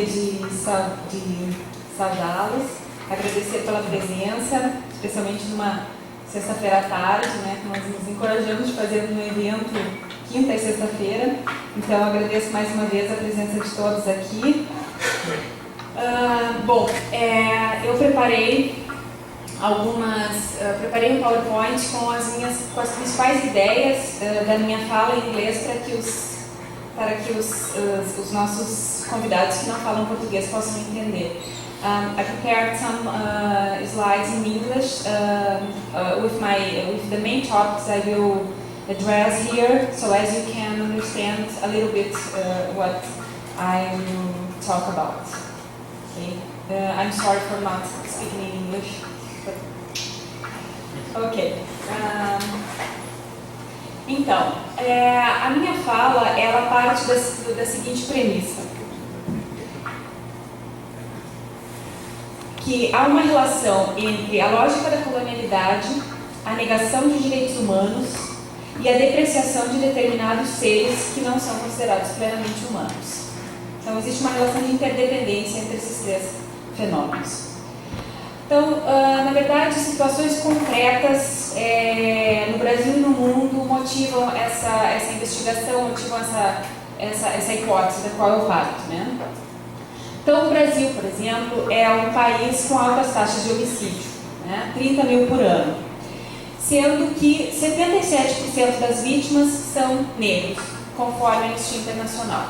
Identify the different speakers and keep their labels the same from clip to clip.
Speaker 1: de saudá-los, agradecer pela presença, especialmente numa sexta-feira à tarde, né, que nós nos encorajamos de fazer um evento quinta e sexta-feira. Então, agradeço mais uma vez a presença de todos aqui. Eu preparei preparei um PowerPoint com as principais ideias da minha fala em inglês para que os nossos convidados que não falam português possam entender. I prepared some slides in English with the main topics I will address here, so as you can understand a little bit what I will talk about. Okay? I'm sorry for not speaking in English. Ok. Então, a minha fala, ela parte da seguinte premissa. Que há uma relação entre a lógica da colonialidade, a negação de direitos humanos e a depreciação de determinados seres que não são considerados plenamente humanos. Então, existe uma relação de interdependência entre esses três fenômenos. Então, na verdade, situações concretas no Brasil e no mundo motivam essa investigação, motivam essa hipótese da qual eu parto, né? Então, o Brasil, por exemplo, é um país com altas taxas de homicídio, né? 30 mil por ano, sendo que 77% das vítimas são negros, conforme a Anistia Internacional.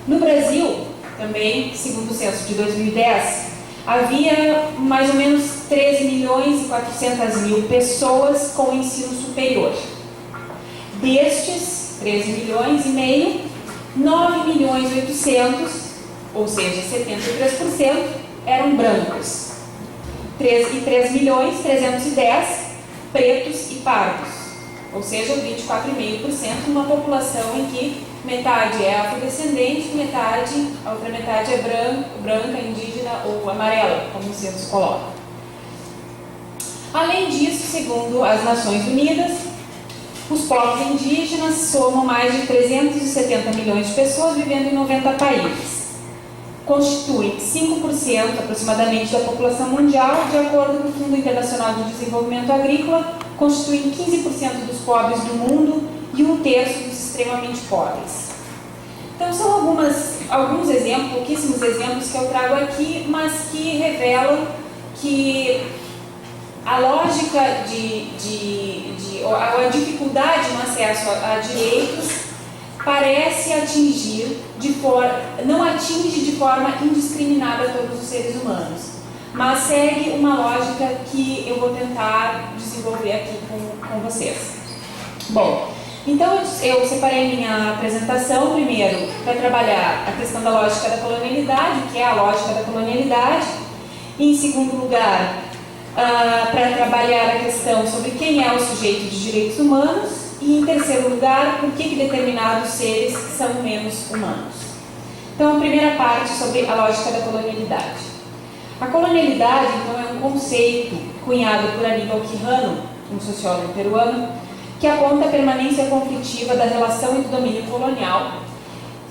Speaker 1: No Brasil, também, segundo o censo de 2010, havia mais ou menos 13 milhões e 400 mil pessoas com ensino superior. Destes 13 milhões e meio, 9 milhões e 800, ou seja, 73%, eram brancos. 3 milhões e 310 pretos e pardos, ou seja, 24,5%, uma população em que metade é afrodescendente, a outra metade é branca, indígena ou amarela, como o censo coloca. Além disso, segundo as Nações Unidas, os povos indígenas somam mais de 370 milhões de pessoas vivendo em 90 países. Constituem 5% aproximadamente da população mundial, de acordo com o Fundo Internacional de Desenvolvimento Agrícola, constituem 15% dos pobres do mundo e 1/3 dos extremamente pobres. Então, são alguns exemplos, pouquíssimos exemplos que eu trago aqui, mas que revelam que a lógica a dificuldade no acesso a direitos parece não atinge de forma indiscriminada todos os seres humanos, mas segue uma lógica que eu vou tentar desenvolver aqui com vocês. Bom, então eu separei minha apresentação primeiro para trabalhar a questão da lógica da colonialidade, que é a lógica da colonialidade. Em segundo lugar, para trabalhar a questão sobre quem é o sujeito de direitos humanos. E em terceiro lugar, por que determinados seres são menos humanos. Então, a primeira parte sobre a lógica da colonialidade. A colonialidade, então, é um conceito cunhado por Aníbal Quijano, um sociólogo peruano, que aponta a permanência conflitiva da relação e do domínio colonial,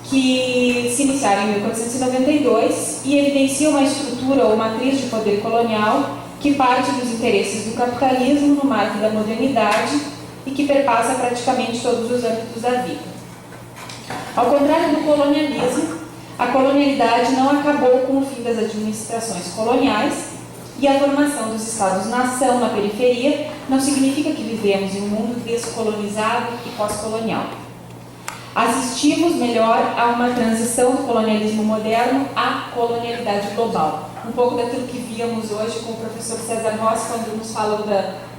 Speaker 1: que se iniciaram em 1492 e evidencia uma estrutura ou matriz de poder colonial que parte dos interesses do capitalismo no marco da modernidade e que perpassa praticamente todos os âmbitos da vida. Ao contrário do colonialismo, a colonialidade não acabou com o fim das administrações coloniais e a formação dos Estados-nação na periferia não significa que vivemos em um mundo descolonizado e pós-colonial. Assistimos, melhor, a uma transição do colonialismo moderno à colonialidade global. Um pouco daquilo que víamos hoje com o professor César Rossi, quando nos falou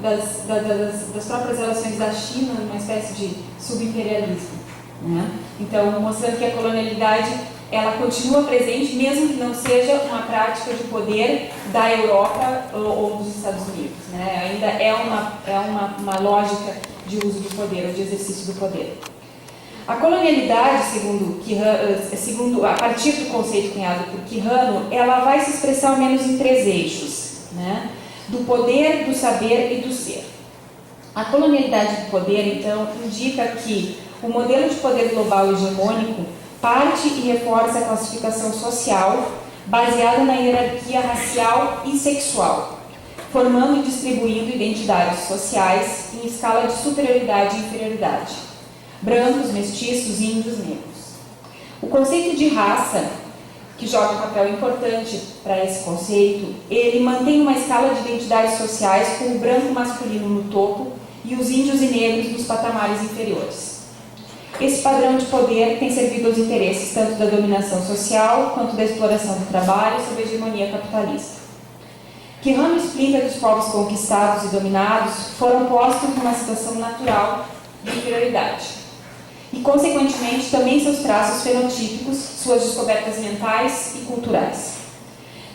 Speaker 1: das próprias relações da China, uma espécie de subimperialismo, né? Então, mostrando que a colonialidade ela continua presente, mesmo que não seja uma prática de poder da Europa ou dos Estados Unidos, né? Ainda é uma lógica de uso do poder, ou de exercício do poder. A colonialidade, segundo a partir do conceito cunhado por Quijano, ela vai se expressar ao menos em 3 eixos, né? Do poder, do saber e do ser. A colonialidade do poder, então, indica que o modelo de poder global hegemônico parte e reforça a classificação social baseada na hierarquia racial e sexual, formando e distribuindo identidades sociais em escala de superioridade e inferioridade: brancos, mestiços, índios, negros. O conceito de raça, que joga um papel importante para esse conceito, ele mantém uma escala de identidades sociais com o branco masculino no topo e os índios e negros nos patamares inferiores. Esse padrão de poder tem servido aos interesses tanto da dominação social quanto da exploração do trabalho sob a hegemonia capitalista. Que ramo explica que os povos conquistados e dominados foram postos numa situação natural de inferioridade e, consequentemente, também seus traços fenotípicos, suas descobertas mentais e culturais.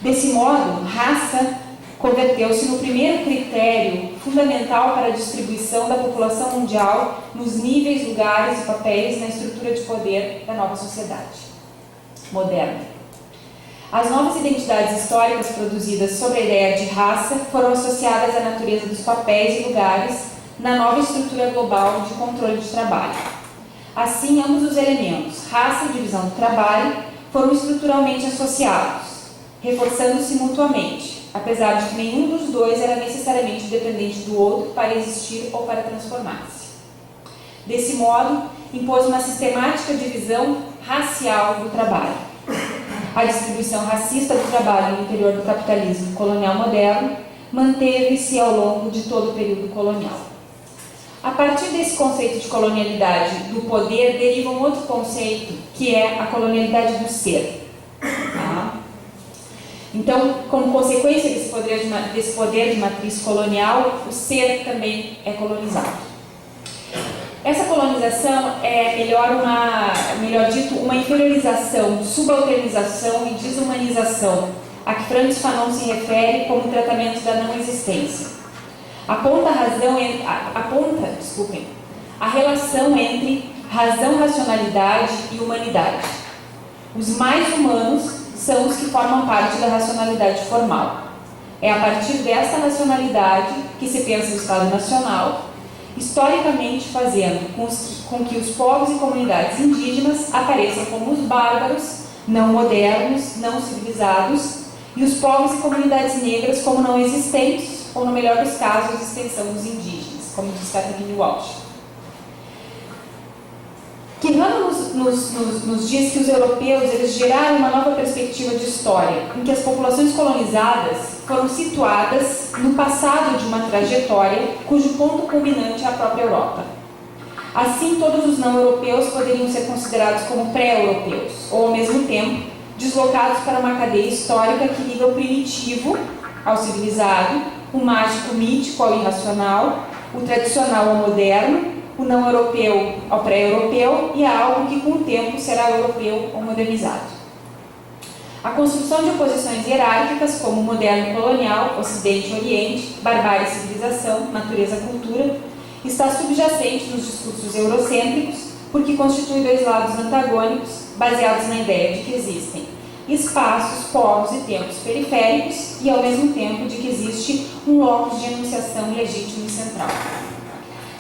Speaker 1: Desse modo, raça converteu-se no primeiro critério fundamental para a distribuição da população mundial nos níveis, lugares e papéis na estrutura de poder da nova sociedade moderna. As novas identidades históricas produzidas sobre a ideia de raça foram associadas à natureza dos papéis e lugares na nova estrutura global de controle de trabalho. Assim, ambos os elementos, raça e divisão do trabalho, foram estruturalmente associados, reforçando-se mutuamente, apesar de que nenhum dos dois era necessariamente dependente do outro para existir ou para transformar-se. Desse modo, impôs uma sistemática divisão racial do trabalho. A distribuição racista do trabalho no interior do capitalismo colonial moderno manteve-se ao longo de todo o período colonial. A partir desse conceito de colonialidade do poder deriva um outro conceito, que é a colonialidade do ser. Tá? Então, como consequência desse poder de matriz colonial, o ser também é colonizado. Essa colonização é, melhor dito, uma inferiorização, subalternização e desumanização, a que Frantz Fanon se refere como o tratamento da não existência. Aponta a relação entre razão, racionalidade e humanidade. Os mais humanos são os que formam parte da racionalidade formal. É a partir desta racionalidade que se pensa o Estado Nacional, historicamente fazendo com que os povos e comunidades indígenas apareçam como os bárbaros, não modernos, não civilizados, e os povos e comunidades negras como não existentes, ou, no melhor dos casos, extensão dos indígenas, como diz Catherine Walsh. Quirano nos diz que os europeus eles geraram uma nova perspectiva de história, em que as populações colonizadas foram situadas no passado de uma trajetória cujo ponto culminante é a própria Europa. Assim, todos os não-europeus poderiam ser considerados como pré-europeus, ou, ao mesmo tempo, deslocados para uma cadeia histórica que liga o primitivo ao civilizado, o mágico mítico ao irracional, o tradicional ao moderno, o não europeu ao pré-europeu e a algo que com o tempo será europeu ou modernizado. A construção de oposições hierárquicas como moderno e colonial, ocidente e oriente, barbárie e civilização, natureza e cultura, está subjacente nos discursos eurocêntricos porque constitui dois lados antagônicos baseados na ideia de que existem espaços, povos e tempos periféricos e, ao mesmo tempo, de que existe um locus de enunciação legítimo e central.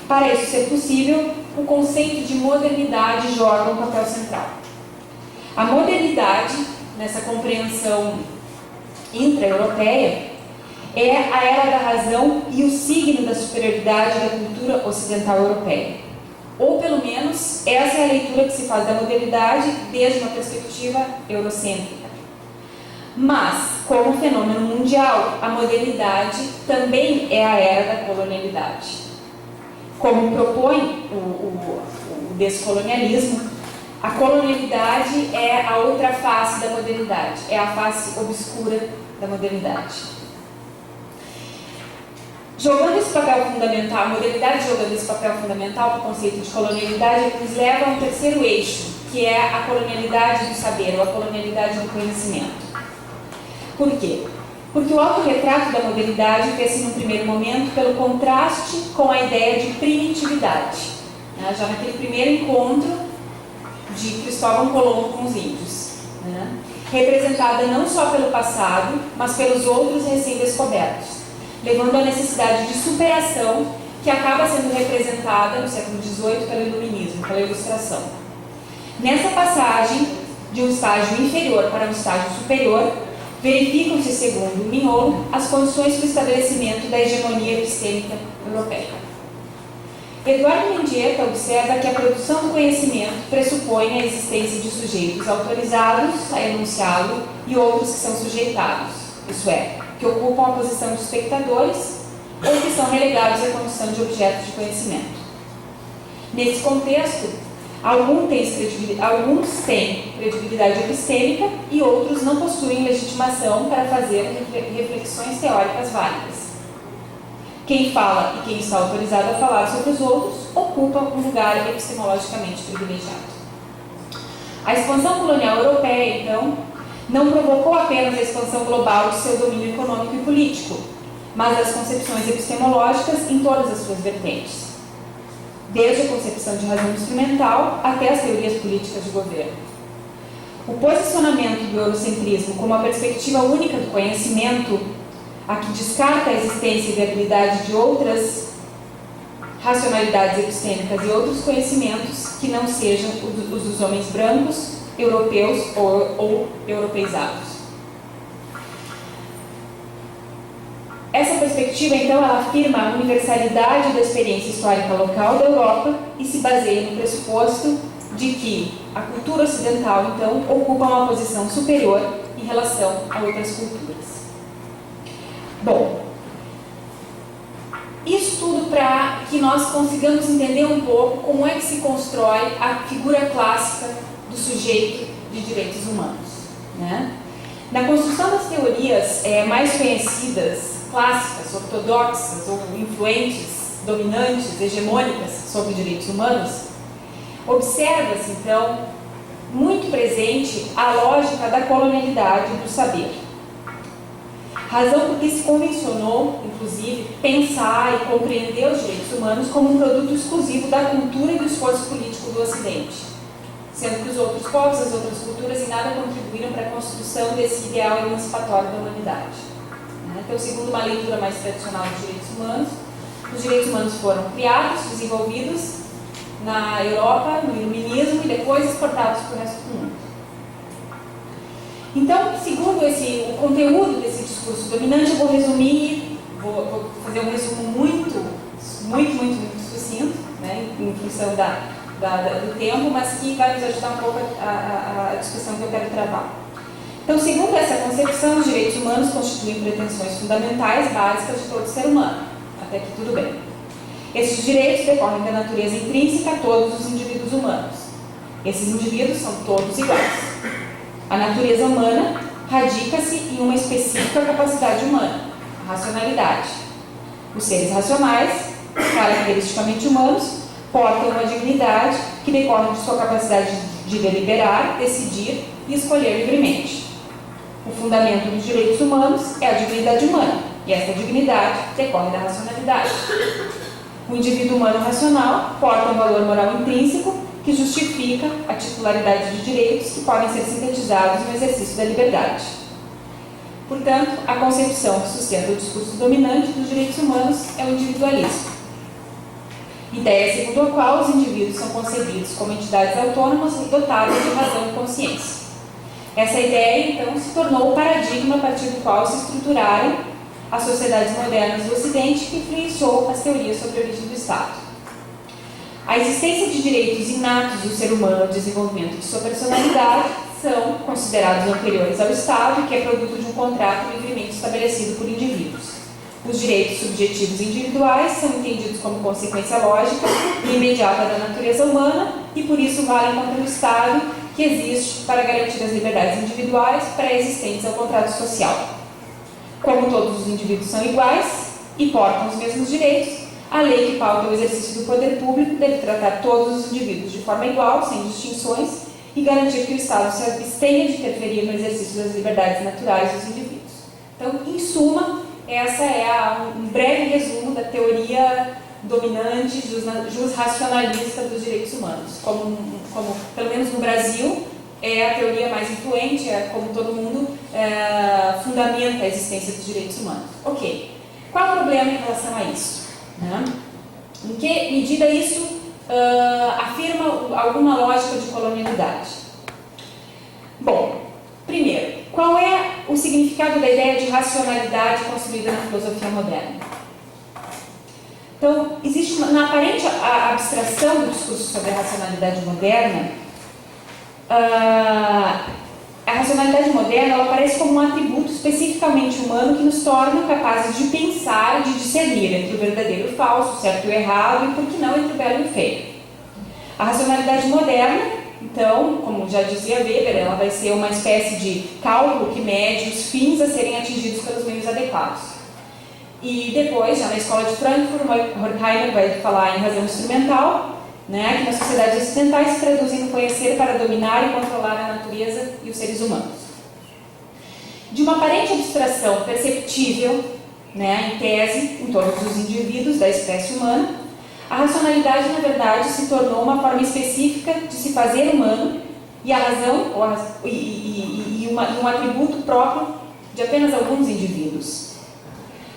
Speaker 1: Para isso ser possível, o conceito de modernidade joga um papel central. A modernidade, nessa compreensão intra-europeia, é a era da razão e o signo da superioridade da cultura ocidental europeia. Ou, pelo menos, essa é a leitura que se faz da modernidade desde uma perspectiva eurocêntrica. Mas, como fenômeno mundial, a modernidade também é a era da colonialidade. Como propõe o descolonialismo, a colonialidade é a outra face da modernidade, é a face obscura da modernidade. Jogando esse papel fundamental, a modernidade jogando esse papel fundamental para o conceito de colonialidade, nos leva a um terceiro eixo, que é a colonialidade do saber, ou a colonialidade do conhecimento. Por quê? Porque o autorretrato da modernidade fez-se num primeiro momento pelo contraste com a ideia de primitividade, né? Já naquele primeiro encontro de Cristóvão Colombo com os índios, né? Representada não só pelo passado, mas pelos outros recém-descobertos, levando à necessidade de superação que acaba sendo representada no século XVIII pelo iluminismo, pela ilustração. Nessa passagem de um estágio inferior para um estágio superior, verificam-se, segundo Mignolo, as condições para o estabelecimento da hegemonia epistêmica europeia. Eduardo Mendieta observa que a produção do conhecimento pressupõe a existência de sujeitos autorizados a enunciá-lo e outros que são sujeitados, isso é, que ocupam a posição de espectadores ou que são relegados à condição de objetos de conhecimento. Nesse contexto, alguns têm credibilidade epistêmica e outros não possuem legitimação para fazer reflexões teóricas válidas. Quem fala e quem está autorizado a falar sobre os outros ocupa um lugar epistemologicamente privilegiado. A expansão colonial europeia, então, não provocou apenas a expansão global de seu domínio econômico e político, mas as concepções epistemológicas em todas as suas vertentes, desde a concepção de razão instrumental até as teorias políticas de governo. O posicionamento do eurocentrismo como a perspectiva única do conhecimento, a que descarta a existência e viabilidade de outras racionalidades epistêmicas e outros conhecimentos que não sejam os dos homens brancos, europeus ou europeizados. Essa perspectiva, então, ela afirma a universalidade da experiência histórica local da Europa e se baseia no pressuposto de que a cultura ocidental, então, ocupa uma posição superior em relação a outras culturas. Bom, isso tudo para que nós consigamos entender um pouco como é que se constrói a figura clássica do sujeito de direitos humanos, né? Na construção das teorias mais conhecidas, clássicas, ortodoxas ou influentes, dominantes, hegemônicas sobre direitos humanos, observa-se, então, muito presente a lógica da colonialidade do saber. Razão porque se convencionou, inclusive, pensar e compreender os direitos humanos como um produto exclusivo da cultura e do esforço político do Ocidente, sendo que os outros povos, as outras culturas, em nada contribuíram para a construção desse ideal emancipatório da humanidade. Então, segundo uma leitura mais tradicional dos direitos humanos, os direitos humanos foram criados, desenvolvidos na Europa, no Iluminismo, e depois exportados para o resto do mundo. Então, segundo o conteúdo desse discurso dominante, eu vou resumir, vou fazer um resumo muito sucinto, né, em função do tempo, mas que vai nos ajudar um pouco a discussão que eu quero travar. Então, segundo essa concepção, os direitos humanos constituem pretensões fundamentais, básicas de todo ser humano. Até aqui tudo bem. Esses direitos decorrem da natureza intrínseca a todos os indivíduos humanos. Esses indivíduos são todos iguais. A natureza humana radica-se em uma específica capacidade humana, a racionalidade. Os seres racionais, caracteristicamente humanos, portam uma dignidade que decorre de sua capacidade de deliberar, decidir e escolher livremente. O fundamento dos direitos humanos é a dignidade humana, e essa dignidade decorre da racionalidade. O indivíduo humano racional porta um valor moral intrínseco que justifica a titularidade de direitos que podem ser sintetizados no exercício da liberdade. Portanto, a concepção que sustenta o discurso dominante dos direitos humanos é o individualismo. Ideia segundo a qual os indivíduos são concebidos como entidades autônomas dotadas de razão e consciência. Essa ideia, então, se tornou o paradigma a partir do qual se estruturaram as sociedades modernas do Ocidente, que influenciou as teorias sobre a origem do Estado. A existência de direitos inatos do ser humano ao desenvolvimento de sua personalidade são considerados anteriores ao Estado, que é produto de um contrato livremente estabelecido por indivíduos. Os direitos subjetivos individuais são entendidos como consequência lógica e imediata da natureza humana e, por isso, valem contra o Estado, que existe para garantir as liberdades individuais pré-existentes ao contrato social. Como todos os indivíduos são iguais e portam os mesmos direitos, a lei que pauta o exercício do poder público deve tratar todos os indivíduos de forma igual, sem distinções, e garantir que o Estado se abstenha de interferir no exercício das liberdades naturais dos indivíduos. Então, em suma, essa é um breve resumo da teoria dominante, jus-racionalista dos direitos humanos. Como, pelo menos no Brasil, é a teoria mais influente, é como todo mundo fundamenta a existência dos direitos humanos. Ok. Qual é o problema em relação a isso? Em que medida isso afirma alguma lógica de colonialidade? Bom, primeiro, qual é o significado da ideia de racionalidade construída na filosofia moderna? Então, existe na aparente abstração do discurso sobre a racionalidade moderna. A racionalidade moderna ela aparece como um atributo especificamente humano que nos torna capazes de pensar e de discernir entre o verdadeiro e o falso, o certo e o errado e, por que não, entre o belo e o feio. A racionalidade moderna, então, como já dizia Weber, ela vai ser uma espécie de cálculo que mede os fins a serem atingidos pelos meios adequados. E depois, já na escola de Frankfurt, Horkheimer vai falar em razão instrumental, né, que nas sociedades ocidentais se traduzem no conhecer para dominar e controlar a natureza e os seres humanos. De uma aparente abstração perceptível, né, em tese, em todos os indivíduos da espécie humana, a racionalidade, na verdade, se tornou uma forma específica de se fazer humano e a razão um atributo próprio de apenas alguns indivíduos.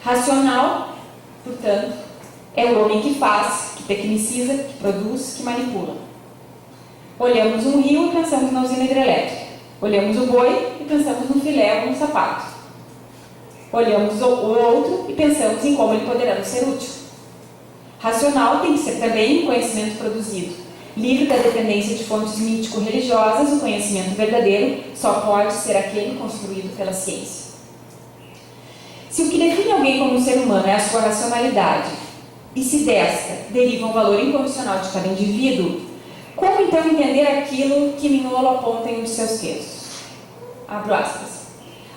Speaker 1: Racional, portanto, é o homem que faz, que tecniciza, que produz, que manipula. Olhamos um rio e pensamos na usina hidrelétrica. Olhamos o boi e pensamos no filé ou no sapato. Olhamos o outro e pensamos em como ele poderá nos ser útil. Racional tem que ser também um conhecimento produzido. Livre da dependência de fontes mítico-religiosas, o conhecimento verdadeiro só pode ser aquele construído pela ciência. Se o que define alguém como um ser humano é a sua racionalidade, e se desta deriva um valor incondicional de cada indivíduo, como então entender aquilo que Mignolo aponta em um de seus textos? Abro aspas.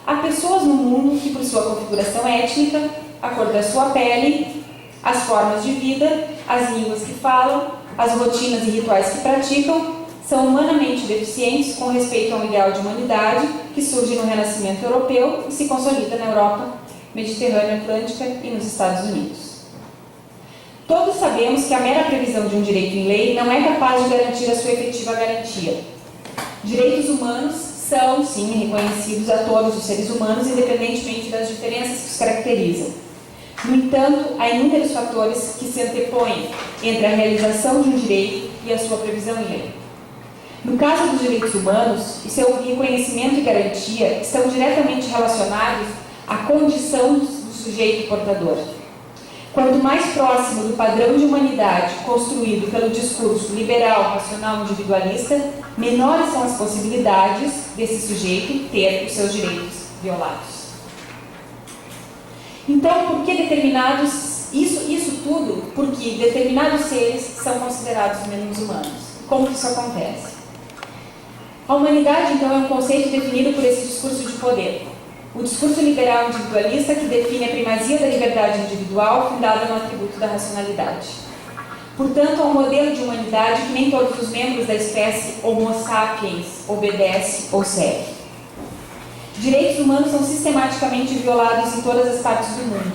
Speaker 1: Há pessoas no mundo que, por sua configuração étnica, a cor da sua pele, as formas de vida, as línguas que falam, as rotinas e rituais que praticam, são humanamente deficientes com respeito a um ideal de humanidade que surge no Renascimento europeu e se consolida na Europa Mediterrânea Atlântica e nos Estados Unidos. Todos sabemos que a mera previsão de um direito em lei não é capaz de garantir a sua efetiva garantia. Direitos humanos são, sim, reconhecidos a todos os seres humanos, independentemente das diferenças que os caracterizam. No entanto, há inúmeros fatores que se antepõem entre a realização de um direito e a sua previsão em lei. No caso dos direitos humanos, o seu reconhecimento e garantia estão diretamente relacionados à condição do sujeito portador. Quanto mais próximo do padrão de humanidade construído pelo discurso liberal, racional e individualista, menores são as possibilidades desse sujeito ter os seus direitos violados. Então, por que determinados... Isso tudo porque determinados seres são considerados menos humanos. Como que isso acontece? A humanidade, então, é um conceito definido por esse discurso de poder. O discurso liberal individualista que define a primazia da liberdade individual fundada no atributo da racionalidade. Portanto, há um modelo de humanidade que nem todos os membros da espécie Homo sapiens obedece ou segue. Direitos humanos são sistematicamente violados em todas as partes do mundo.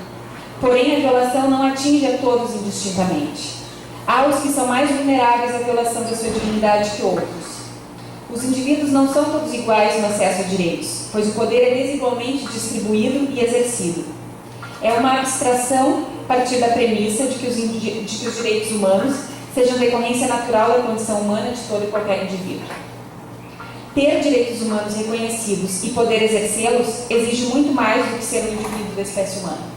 Speaker 1: Porém, a violação não atinge a todos indistintamente. Há os que são mais vulneráveis à violação da sua dignidade que outros. Os indivíduos não são todos iguais no acesso a direitos, pois o poder é desigualmente distribuído e exercido. É uma abstração a partir da premissa de que os direitos humanos sejam decorrência natural da condição humana de todo e qualquer indivíduo. Ter direitos humanos reconhecidos e poder exercê-los exige muito mais do que ser um indivíduo da espécie humana.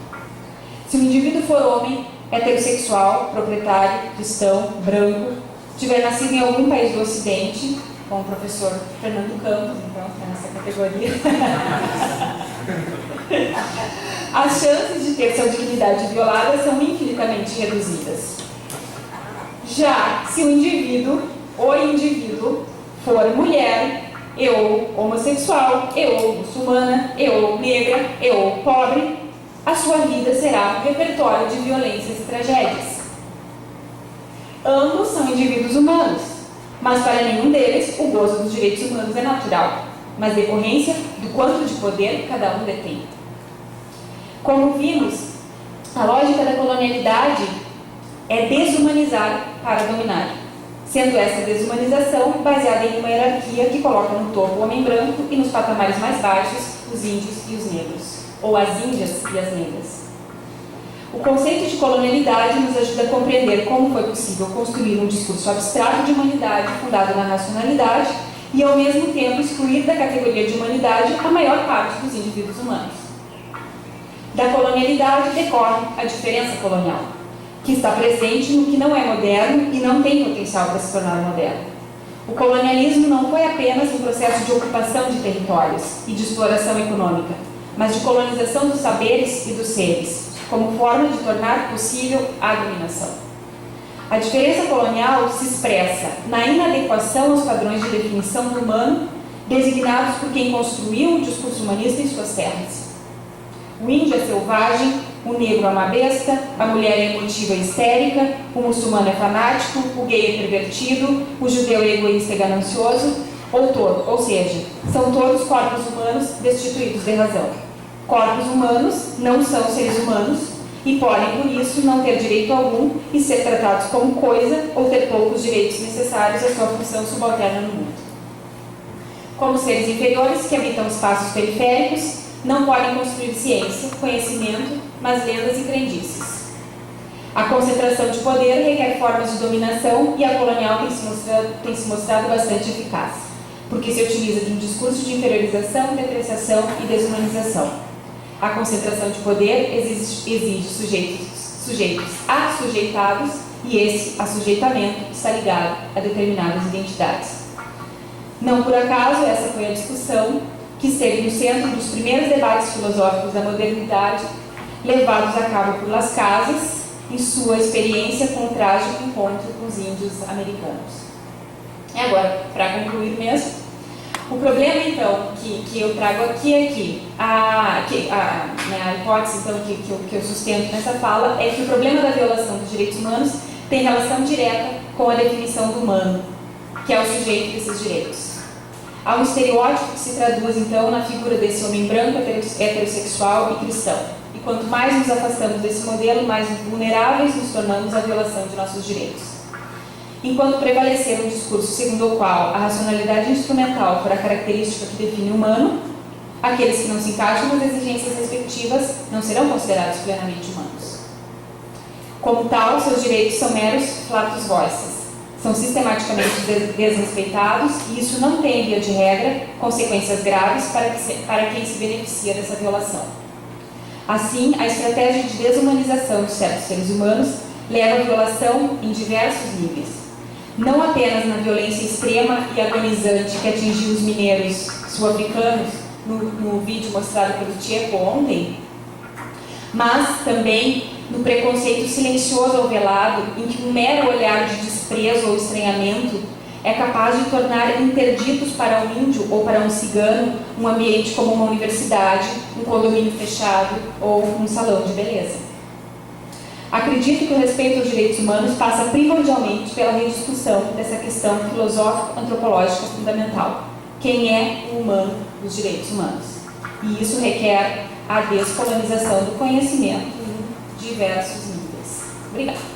Speaker 1: Se um indivíduo for homem, heterossexual, proprietário, cristão, branco, tiver nascido em algum país do Ocidente, com o professor Fernando Campos, então, que é nessa categoria, as chances de ter sua dignidade violada são infinitamente reduzidas. Já se o indivíduo for mulher, ou homossexual, ou muçulmana, ou negra, ou pobre, a sua vida será um repertório de violências e tragédias. Ambos são indivíduos humanos, mas para nenhum deles o gozo dos direitos humanos é natural, mas decorrência do quanto de poder cada um detém. Como vimos, a lógica da colonialidade é desumanizar para dominar, sendo essa desumanização baseada em uma hierarquia que coloca no topo o homem branco e nos patamares mais baixos os índios e os negros, ou as índias e as negras. O conceito de colonialidade nos ajuda a compreender como foi possível construir um discurso abstrato de humanidade fundado na racionalidade e, ao mesmo tempo, excluir da categoria de humanidade a maior parte dos indivíduos humanos. Da colonialidade decorre a diferença colonial, que está presente no que não é moderno e não tem potencial para se tornar moderno. O colonialismo não foi apenas um processo de ocupação de territórios e de exploração econômica, mas de colonização dos saberes e dos seres, como forma de tornar possível a dominação. A diferença colonial se expressa na inadequação aos padrões de definição do humano designados por quem construiu o discurso humanista em suas terras. O índio é selvagem, o negro é uma besta, a mulher é emotiva e histérica, o muçulmano é fanático, o gay é pervertido, o judeu é egoísta e ganancioso, ou seja, são todos corpos humanos destituídos de razão. Corpos humanos não são seres humanos e podem, por isso, não ter direito algum e ser tratados como coisa ou ter poucos direitos necessários à sua função subalterna no mundo. Como seres inferiores que habitam espaços periféricos, não podem construir ciência, conhecimento, mas lendas e crendices. A concentração de poder requer formas de dominação e a colonial tem se mostrado bastante eficaz, porque se utiliza de um discurso de inferiorização, depreciação e desumanização. A concentração de poder exige sujeitos assujeitados e esse assujeitamento está ligado a determinadas identidades. Não por acaso, essa foi a discussão que esteve no centro dos primeiros debates filosóficos da modernidade, levados a cabo por Las Casas, em sua experiência com o trágico encontro com os índios americanos. E agora, para concluir mesmo, o problema, então, que eu trago aqui é que a hipótese então, que eu sustento nessa fala é que o problema da violação dos direitos humanos tem relação direta com a definição do humano, que é o sujeito desses direitos. Há um estereótipo que se traduz, então, na figura desse homem branco, heterossexual e cristão. E quanto mais nos afastamos desse modelo, mais vulneráveis nos tornamos à violação de nossos direitos. Enquanto prevalecer um discurso segundo o qual a racionalidade instrumental for a característica que define o humano, aqueles que não se encaixam nas exigências respectivas não serão considerados plenamente humanos. Como tal, seus direitos são meros flatus voices. São sistematicamente desrespeitados e isso não tem, via de regra, consequências graves para quem se beneficia dessa violação. Assim, a estratégia de desumanização de certos seres humanos leva à violação em diversos níveis. Não apenas na violência extrema e agonizante que atingiu os mineiros sul-africanos no vídeo mostrado pelo Tcheco ontem, mas também no preconceito silencioso ou velado, em que um mero olhar de desprezo ou estranhamento é capaz de tornar interditos para um índio ou para um cigano um ambiente como uma universidade, um condomínio fechado ou um salão de beleza. Acredito que o respeito aos direitos humanos passa primordialmente pela rediscussão dessa questão filosófico-antropológica fundamental. Quem é o humano dos direitos humanos? E isso requer a descolonização do conhecimento em diversos níveis. Obrigada.